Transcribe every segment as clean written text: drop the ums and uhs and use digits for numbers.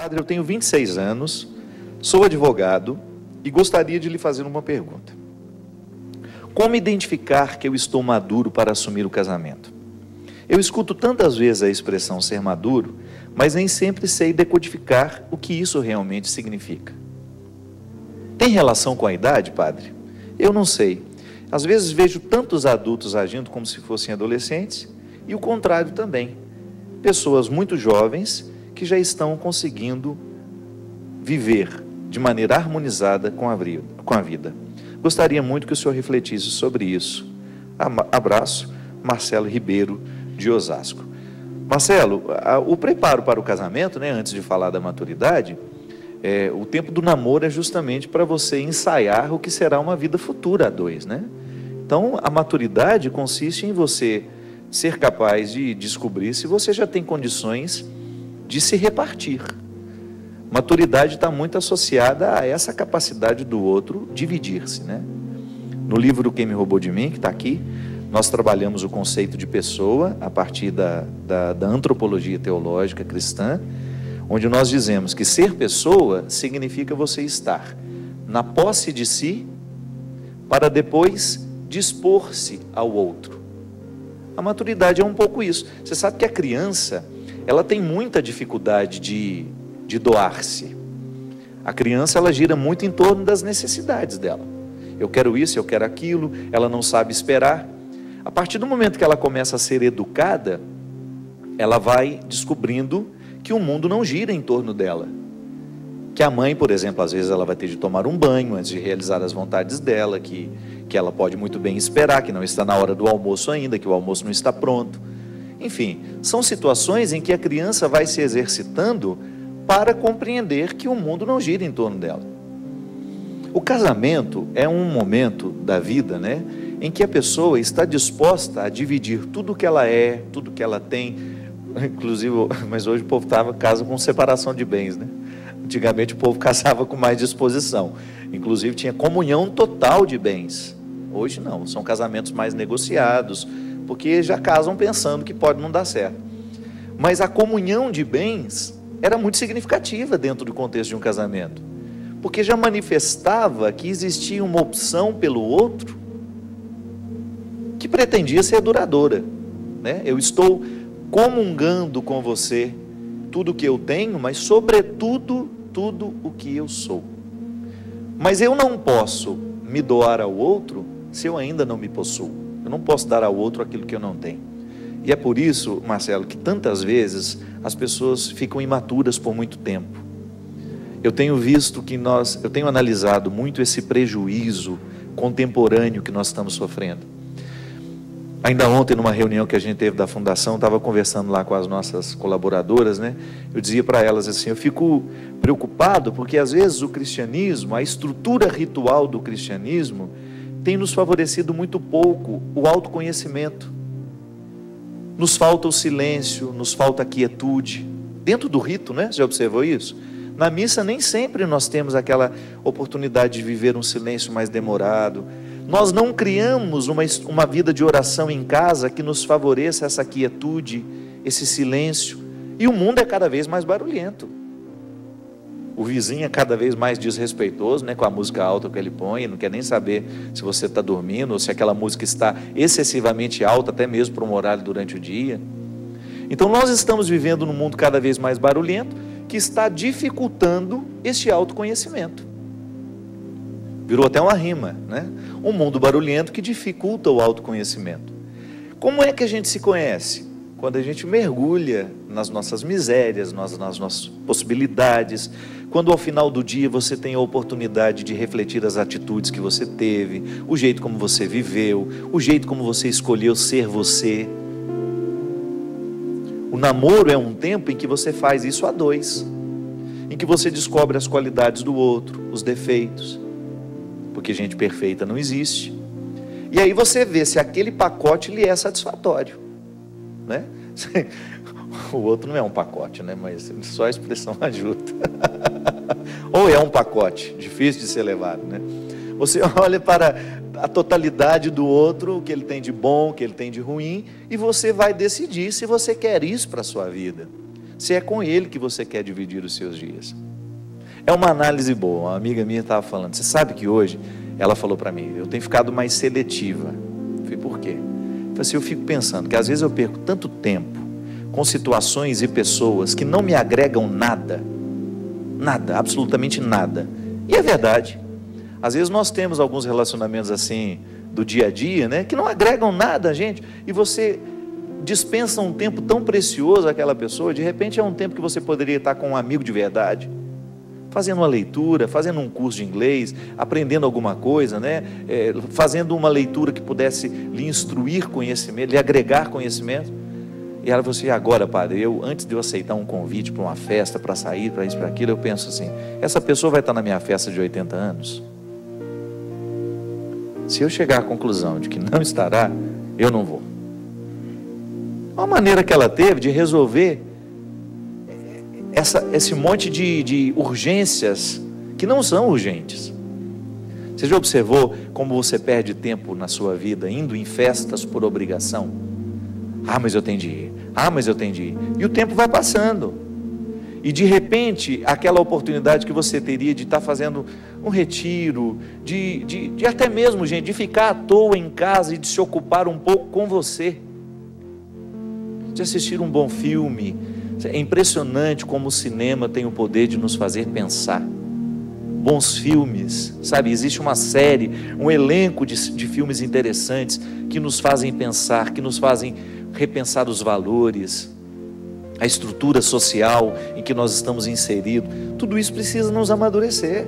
Padre, eu tenho 26 anos, sou advogado e gostaria de lhe fazer uma pergunta. Como identificar que eu estou maduro para assumir o casamento? Eu escuto tantas vezes a expressão ser maduro, mas nem sempre sei decodificar o que isso realmente significa. Tem relação com a idade, padre? Eu não sei. Às vezes vejo tantos adultos agindo como se fossem adolescentes e o contrário também. Pessoas muito jovens que já estão conseguindo viver de maneira harmonizada com a vida. Gostaria muito que o senhor refletisse sobre isso. Abraço, Marcelo Ribeiro, de Osasco. Marcelo, o preparo para o casamento, antes de falar da maturidade, o tempo do namoro é justamente para você ensaiar o que será uma vida futura a dois, Então, a maturidade consiste em você ser capaz de descobrir se você já tem condições de se repartir. Maturidade está muito associada a essa capacidade do outro dividir-se, No livro Quem Me Roubou de Mim, que está aqui, nós trabalhamos o conceito de pessoa a partir da antropologia teológica cristã, onde nós dizemos que ser pessoa significa você estar na posse de si para depois dispor-se ao outro. A maturidade é um pouco isso. Você sabe que a criança, ela tem muita dificuldade de doar-se. A criança, ela gira muito em torno das necessidades dela. Eu quero isso, eu quero aquilo, ela não sabe esperar. A partir do momento que ela começa a ser educada, ela vai descobrindo que o mundo não gira em torno dela. Que a mãe, por exemplo, às vezes ela vai ter de tomar um banho antes de realizar as vontades dela, que ela pode muito bem esperar, que não está na hora do almoço ainda, que o almoço não está pronto. Enfim, são situações em que a criança vai se exercitando para compreender que o mundo não gira em torno dela. O casamento é um momento da vida, em que a pessoa está disposta a dividir tudo que ela é, tudo que ela tem, inclusive, mas hoje o povo casa com separação de bens, Antigamente o povo casava com mais disposição, inclusive tinha comunhão total de bens. Hoje não, são casamentos mais negociados, porque já casam pensando que pode não dar certo. Mas a comunhão de bens era muito significativa dentro do contexto de um casamento, porque já manifestava que existia uma opção pelo outro que pretendia ser duradoura, Eu estou comungando com você tudo o que eu tenho, mas sobretudo tudo o que eu sou. Mas eu não posso me doar ao outro se eu ainda não me possuo. Eu não posso dar ao outro aquilo que eu não tenho. E é por isso, Marcelo, que tantas vezes as pessoas ficam imaturas por muito tempo. Eu tenho visto eu tenho analisado muito esse prejuízo contemporâneo que nós estamos sofrendo. Ainda ontem, numa reunião que a gente teve da fundação, estava conversando lá com as nossas colaboradoras, Eu dizia para elas assim, eu fico preocupado porque às vezes o cristianismo, a estrutura ritual do cristianismo, tem nos favorecido muito pouco o autoconhecimento. Nos falta o silêncio, nos falta a quietude. Dentro do rito, Você já observou isso? Na missa nem sempre nós temos aquela oportunidade de viver um silêncio mais demorado. Nós não criamos uma vida de oração em casa que nos favoreça essa quietude, esse silêncio. E o mundo é cada vez mais barulhento. O vizinho é cada vez mais desrespeitoso, com a música alta que ele põe, não quer nem saber se você está dormindo, ou se aquela música está excessivamente alta, até mesmo para um horário durante o dia. Então nós estamos vivendo num mundo cada vez mais barulhento, que está dificultando este autoconhecimento. Virou até uma rima, Um mundo barulhento que dificulta o autoconhecimento. Como é que a gente se conhece? Quando a gente mergulha nas nossas misérias, nas nossas possibilidades, quando ao final do dia você tem a oportunidade de refletir as atitudes que você teve, o jeito como você viveu, o jeito como você escolheu ser você. O namoro é um tempo em que você faz isso a dois, em que você descobre as qualidades do outro, os defeitos, porque gente perfeita não existe. E aí você vê se aquele pacote lhe é satisfatório, O outro não é um pacote, mas só a expressão ajuda. Ou é um pacote, difícil de ser levado, Você olha para a totalidade do outro, o que ele tem de bom, o que ele tem de ruim, e você vai decidir se você quer isso para a sua vida. se é com Ele que você quer dividir os seus dias. É uma análise boa. Uma amiga minha estava falando, você sabe que hoje, ela falou para mim, eu tenho ficado mais seletiva. Eu falei, por quê? Eu falei assim, eu fico pensando que às vezes eu perco tanto tempo com situações e pessoas que não me agregam nada, nada, absolutamente nada. E é verdade. Às vezes nós temos alguns relacionamentos assim, do dia a dia, né, que não agregam nada, gente, e você dispensa um tempo tão precioso àquela pessoa. De repente é um tempo que você poderia estar com um amigo de verdade, fazendo uma leitura, fazendo um curso de inglês, aprendendo alguma coisa, né, fazendo uma leitura que pudesse lhe instruir conhecimento, lhe agregar conhecimento. E ela falou assim, agora padre, antes de eu aceitar um convite para uma festa, para sair, para isso, para aquilo, eu penso assim, essa pessoa vai estar na minha festa de 80 anos? Se eu chegar à conclusão de que não estará, eu não vou. Uma maneira que ela teve de resolver esse monte de urgências que não são urgentes. Você já observou como você perde tempo na sua vida indo em festas por obrigação? Ah, mas eu tenho de ir. Ah, mas eu tenho de ir. E o tempo vai passando. E de repente, aquela oportunidade que você teria de estar fazendo um retiro, de até mesmo, gente, de ficar à toa em casa e de se ocupar um pouco com você, de assistir um bom filme. É impressionante como o cinema tem o poder de nos fazer pensar. Bons filmes, sabe, existe uma série, um elenco de filmes interessantes que nos fazem pensar, que nos fazem repensar os valores, a estrutura social em que nós estamos inseridos. Tudo isso precisa nos amadurecer.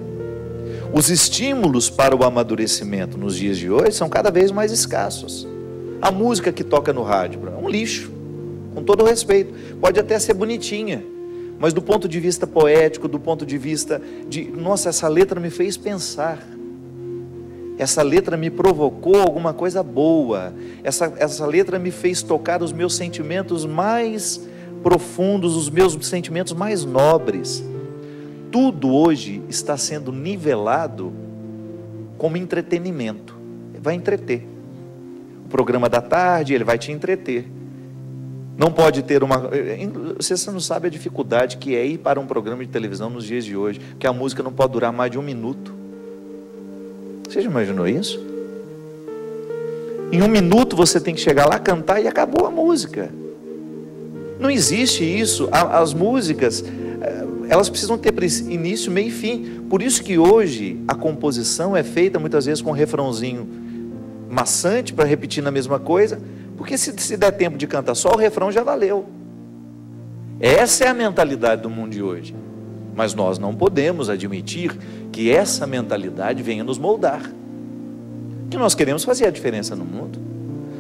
Os estímulos para o amadurecimento nos dias de hoje são cada vez mais escassos. A música que toca no rádio é um lixo, com todo o respeito, pode até ser bonitinha, mas do ponto de vista poético, do ponto de vista de, nossa, essa letra me fez pensar, essa letra me provocou alguma coisa boa, essa letra me fez tocar os meus sentimentos mais profundos, os meus sentimentos mais nobres. Tudo hoje está sendo nivelado como entretenimento, vai entreter. O programa da tarde, ele vai te entreter. Não pode ter uma... Você não sabe a dificuldade que é ir para um programa de televisão nos dias de hoje, que a música não pode durar mais de 1 minuto. Você já imaginou isso? Em 1 minuto você tem que chegar lá, cantar e acabou a música. Não existe isso. As músicas, elas precisam ter início, meio e fim. Por isso que hoje a composição é feita muitas vezes com um refrãozinho maçante para repetir na mesma coisa, porque se der tempo de cantar só o refrão já valeu. Essa é a mentalidade do mundo de hoje. Mas nós não podemos admitir que essa mentalidade venha nos moldar. Que nós queremos fazer a diferença no mundo.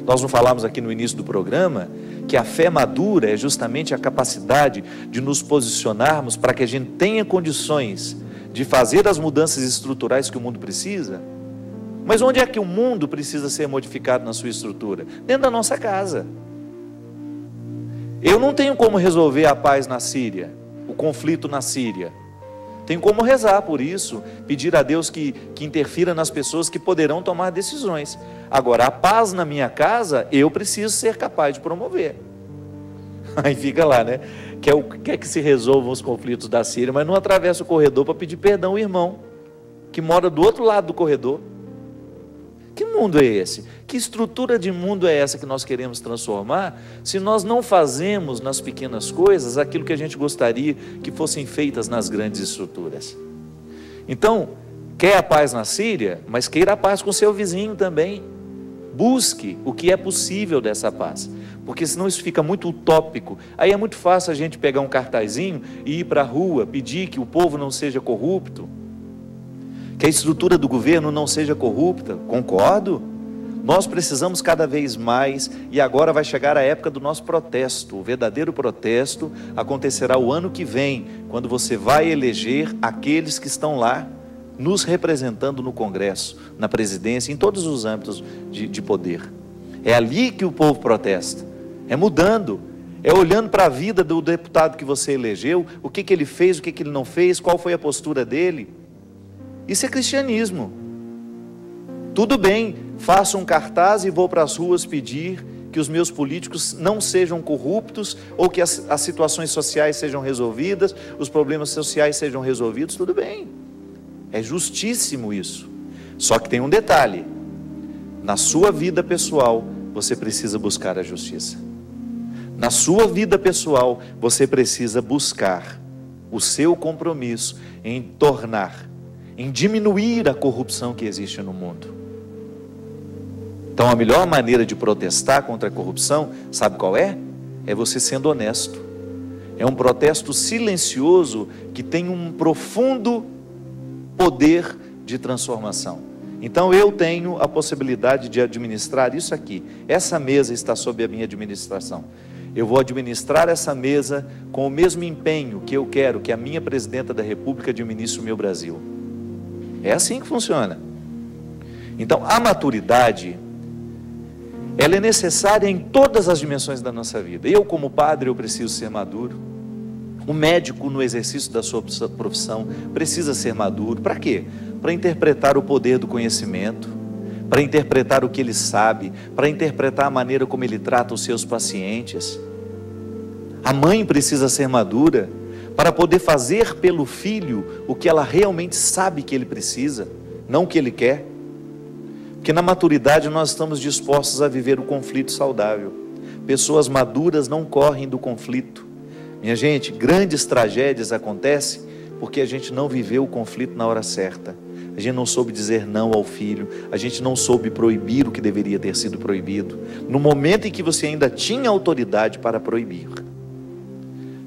Nós não falamos aqui no início do programa que a fé madura é justamente a capacidade de nos posicionarmos para que a gente tenha condições de fazer as mudanças estruturais que o mundo precisa. Mas onde é que o mundo precisa ser modificado na sua estrutura? Dentro da nossa casa. Eu não tenho como resolver a paz na Síria, o conflito na Síria. Tenho como rezar por isso, pedir a Deus que interfira nas pessoas que poderão tomar decisões. Agora, a paz na minha casa, eu preciso ser capaz de promover. Aí fica lá, né? Quer que se resolvam os conflitos da Síria, mas não atravessa o corredor para pedir perdão ao irmão, que mora do outro lado do corredor. Que mundo é esse? Que estrutura de mundo é essa que nós queremos transformar, se nós não fazemos nas pequenas coisas aquilo que a gente gostaria que fossem feitas nas grandes estruturas? Então, quer a paz na Síria, mas queira a paz com seu vizinho também. Busque o que é possível dessa paz, porque senão isso fica muito utópico. Aí é muito fácil a gente pegar um cartazinho e ir para a rua, pedir que o povo não seja corrupto, que a estrutura do governo não seja corrupta. Concordo. Nós precisamos cada vez mais, e agora vai chegar a época do nosso protesto. O verdadeiro protesto acontecerá o ano que vem, quando você vai eleger aqueles que estão lá, nos representando no Congresso, na presidência, em todos os âmbitos de poder. É ali que o povo protesta, é mudando, é olhando para a vida do deputado que você elegeu, o que ele fez, o que ele não fez, qual foi a postura dele. Isso é cristianismo. Tudo bem, faço um cartaz e vou para as ruas pedir que os meus políticos não sejam corruptos, ou que as situações sociais sejam resolvidas, os problemas sociais sejam resolvidos, tudo bem. É justíssimo isso. Só que tem um detalhe: na sua vida pessoal, você precisa buscar a justiça. Na sua vida pessoal, você precisa buscar o seu compromisso em tornar, em diminuir a corrupção que existe no mundo. Então a melhor maneira de protestar contra a corrupção, sabe qual é? É você sendo honesto. É um protesto silencioso que tem um profundo poder de transformação. Então eu tenho a possibilidade de administrar isso aqui. Essa mesa está sob a minha administração. Eu vou administrar essa mesa com o mesmo empenho que eu quero que a minha presidenta da República administre o meu Brasil. É assim que funciona. Então a maturidade, ela é necessária em todas as dimensões da nossa vida. Eu, como padre, eu preciso ser maduro. O médico, no exercício da sua profissão, precisa ser maduro. Para quê? Para interpretar o poder do conhecimento, para interpretar o que ele sabe, para interpretar a maneira como ele trata os seus pacientes. A mãe precisa ser madura para poder fazer pelo filho o que ela realmente sabe que ele precisa, não o que ele quer. Porque na maturidade nós estamos dispostos a viver o conflito saudável. Pessoas maduras não correm do conflito. Minha gente, grandes tragédias acontecem porque a gente não viveu o conflito na hora certa. A gente não soube dizer não ao filho, a gente não soube proibir o que deveria ter sido proibido, no momento em que você ainda tinha autoridade para proibir.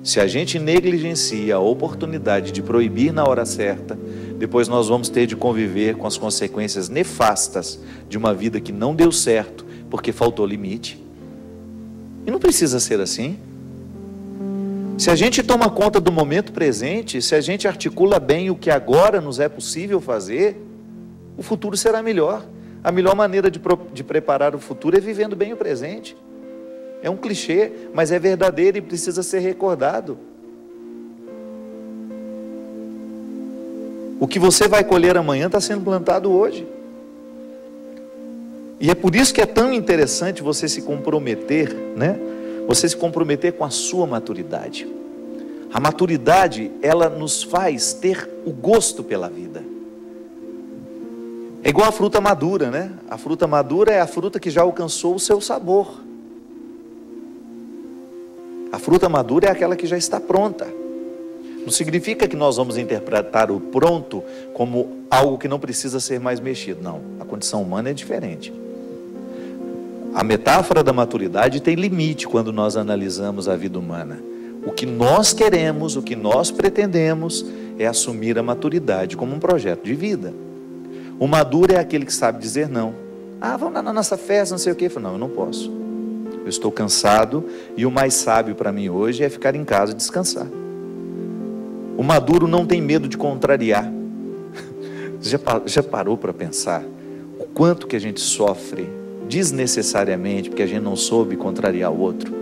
Se a gente negligencia a oportunidade de proibir na hora certa, depois nós vamos ter de conviver com as consequências nefastas de uma vida que não deu certo, porque faltou limite. E não precisa ser assim. Se a gente toma conta do momento presente, se a gente articula bem o que agora nos é possível fazer, o futuro será melhor. A melhor maneira de preparar o futuro é vivendo bem o presente. É um clichê, mas é verdadeiro e precisa ser recordado. O que você vai colher amanhã está sendo plantado hoje. E é por isso que é tão interessante você se comprometer, né? Você se comprometer com a sua maturidade. A maturidade, ela nos faz ter o gosto pela vida. É igual a fruta madura, né? A fruta madura é a fruta que já alcançou o seu sabor. A fruta madura é aquela que já está pronta. Não significa que nós vamos interpretar o pronto como algo que não precisa ser mais mexido. Não, a condição humana é diferente. A metáfora da maturidade tem limite quando nós analisamos a vida humana. O que nós queremos, o que nós pretendemos é assumir a maturidade como um projeto de vida. O maduro é aquele que sabe dizer não. Ah, vamos lá na nossa festa, não sei o quê. Não, eu não posso. Eu estou cansado e o mais sábio para mim hoje é ficar em casa e descansar. O maduro não tem medo de contrariar. Você já parou para pensar o quanto que a gente sofre desnecessariamente porque a gente não soube contrariar o outro?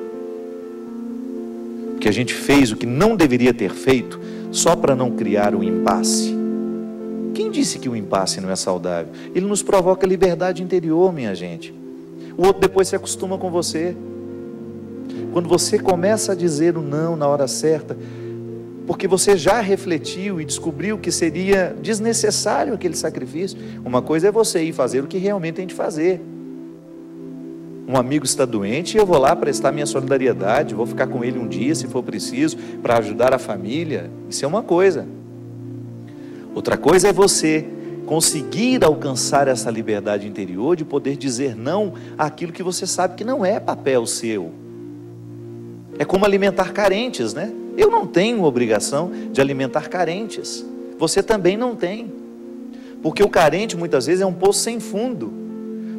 Porque a gente fez o que não deveria ter feito só para não criar um impasse. Quem disse que o impasse não é saudável? Ele nos provoca liberdade interior, minha gente. O outro depois se acostuma com você. Quando você começa a dizer o não na hora certa, porque você já refletiu e descobriu que seria desnecessário aquele sacrifício. Uma coisa é você ir fazer o que realmente tem de fazer. Um amigo está doente e eu vou lá prestar minha solidariedade, vou ficar com ele um dia se for preciso, para ajudar a família. Isso é uma coisa. Outra coisa é você conseguir alcançar essa liberdade interior de poder dizer não àquilo que você sabe que não é papel seu. É como alimentar carentes, né? Eu não tenho obrigação de alimentar carentes. Você também não tem. Porque o carente muitas vezes é um poço sem fundo.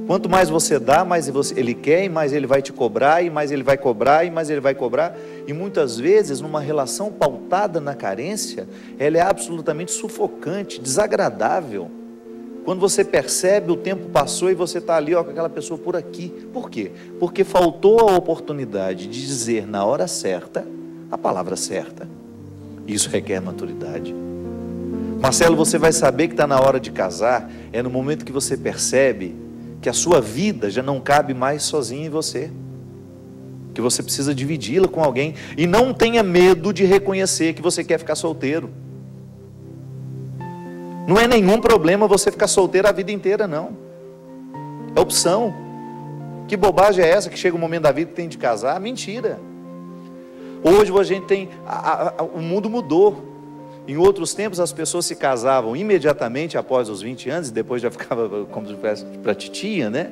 Quanto mais você dá, mais ele quer, e mais ele vai te cobrar, e mais ele vai cobrar, e mais ele vai cobrar. E muitas vezes, numa relação pautada na carência, ela é absolutamente sufocante, desagradável. Quando você percebe, o tempo passou e você está ali, ó, com aquela pessoa por aqui. Por quê? Porque faltou a oportunidade de dizer na hora certa a palavra certa. Isso requer maturidade. Marcelo, você vai saber que está na hora de casar, é no momento que você percebe que a sua vida já não cabe mais sozinho em você. que você precisa dividi-la com alguém. E não tenha medo de reconhecer que você quer ficar solteiro. Não é nenhum problema você ficar solteiro a vida inteira, não. É opção. Que bobagem é essa que chega um momento da vida que tem de casar? Mentira. Hoje a gente tem, o mundo mudou. Em outros tempos as pessoas se casavam imediatamente após os 20 anos, e depois já ficava como se fosse para titia, né?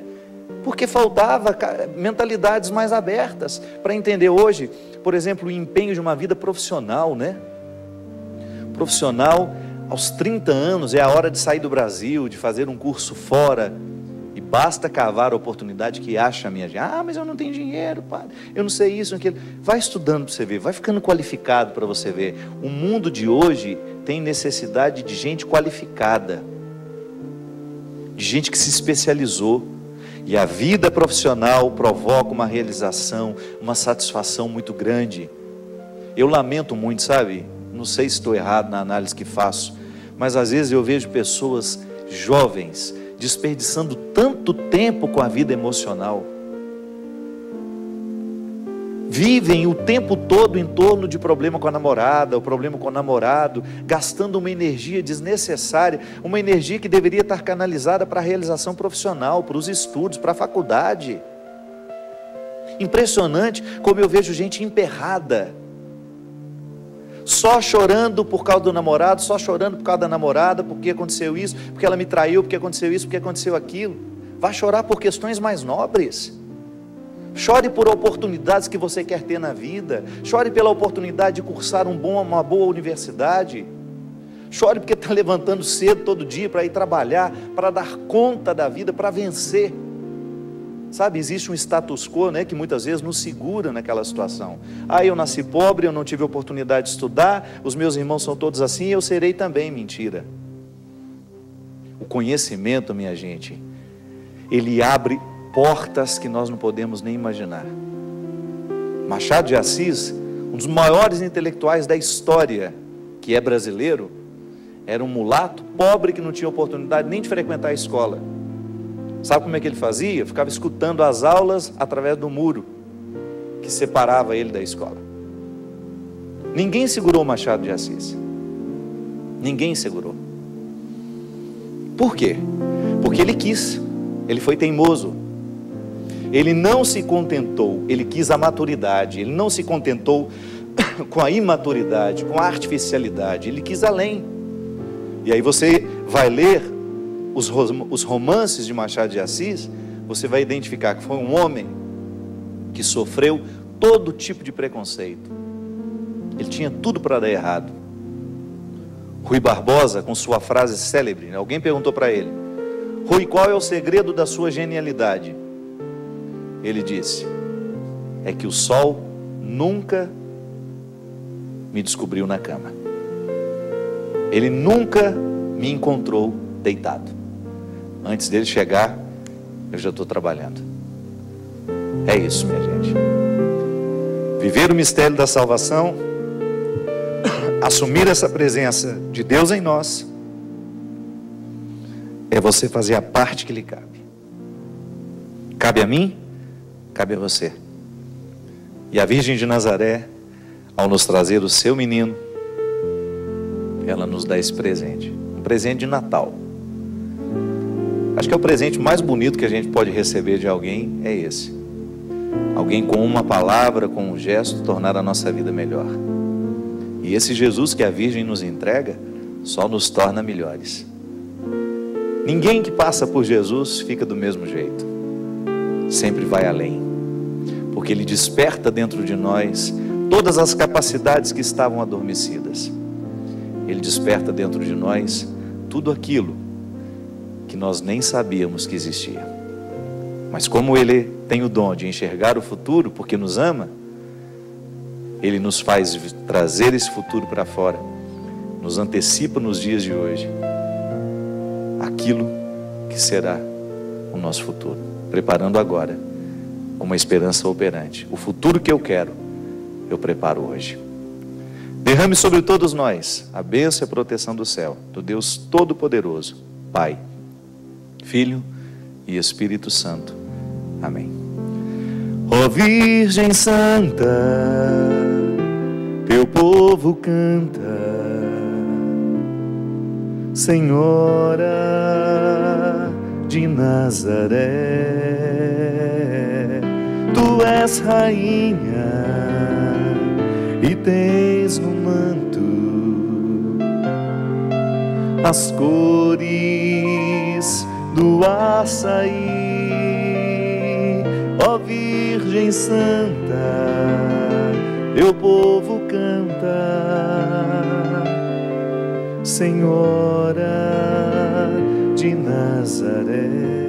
Porque faltava mentalidades mais abertas para entender hoje, por exemplo, o empenho de uma vida profissional, né? Profissional, aos 30 anos é a hora de sair do Brasil, de fazer um curso fora, e basta cavar a oportunidade que acha, minha gente. Ah, mas eu não tenho dinheiro, padre, eu não sei isso, aquilo. Vai estudando para você ver, vai ficando qualificado para você ver. O mundo de hoje tem necessidade de gente qualificada, de gente que se especializou. E a vida profissional provoca uma realização, uma satisfação muito grande. Eu lamento muito, sabe? Não sei se estou errado na análise que faço, mas às vezes eu vejo pessoas jovens desperdiçando tanto tempo com a vida emocional. Vivem o tempo todo em torno de problema com a namorada, o problema com o namorado, gastando uma energia desnecessária, uma energia que deveria estar canalizada para a realização profissional, para os estudos, para a faculdade. Impressionante como eu vejo gente emperrada, só chorando por causa do namorado, só chorando por causa da namorada, porque aconteceu isso, porque ela me traiu, porque aconteceu isso, porque aconteceu aquilo. Vai chorar por questões mais nobres. Chore por oportunidades que você quer ter na vida. Chore pela oportunidade de cursar uma boa universidade. Chore porque está levantando cedo todo dia para ir trabalhar, para dar conta da vida, para vencer. Sabe, existe um status quo, né, que muitas vezes nos segura naquela situação. Ah, eu nasci pobre, eu não tive oportunidade de estudar, os meus irmãos são todos assim, eu serei também. Mentira. O conhecimento, minha gente, ele abre portas que nós não podemos nem imaginar. Machado de Assis, um dos maiores intelectuais da história, que é brasileiro, era um mulato pobre que não tinha oportunidade nem de frequentar a escola. Sabe como é que ele fazia? Ficava escutando as aulas através do muro que separava ele da escola. Ninguém segurou o Machado de Assis. Ninguém segurou. Por quê? Porque ele quis. Ele foi teimoso. Ele não se contentou, ele quis a maturidade, ele não se contentou com a imaturidade, com a artificialidade, ele quis além. E aí você vai ler os romances de Machado de Assis, você vai identificar que foi um homem que sofreu todo tipo de preconceito. Ele tinha tudo para dar errado. Rui Barbosa, com sua frase célebre, alguém perguntou para ele: Rui, qual é o segredo da sua genialidade? Ele disse: é que o sol nunca me descobriu na cama. Ele nunca me encontrou deitado. Antes dele chegar, eu já estou trabalhando. É isso, minha gente. Viver o mistério da salvação, assumir essa presença de Deus em nós, é você fazer a parte que lhe cabe. Cabe a mim, cabe a você. E a Virgem de Nazaré, ao nos trazer o seu menino, ela nos dá esse presente, um presente de Natal. Acho que é o presente mais bonito que a gente pode receber de alguém, é esse. Alguém com uma palavra, com um gesto, tornar a nossa vida melhor. E esse Jesus que a Virgem nos entrega, só nos torna melhores. Ninguém que passa por Jesus fica do mesmo jeito. Sempre vai além. Porque Ele desperta dentro de nós todas as capacidades que estavam adormecidas. Ele desperta dentro de nós tudo aquilo que nós nem sabíamos que existia. Mas como Ele tem o dom de enxergar o futuro, porque nos ama, Ele nos faz trazer esse futuro para fora, nos antecipa nos dias de hoje aquilo que será o nosso futuro, preparando agora uma esperança operante. O futuro que eu quero, eu preparo hoje. Derrame sobre todos nós a bênção e a proteção do céu, do Deus Todo-Poderoso, Pai, Filho e Espírito Santo. Amém. Ó Virgem Santa, teu povo canta, Senhora de Nazaré. Tu és rainha e tens no manto as cores do açaí. Ó Virgem Santa, teu povo canta, Senhora de Nazaré.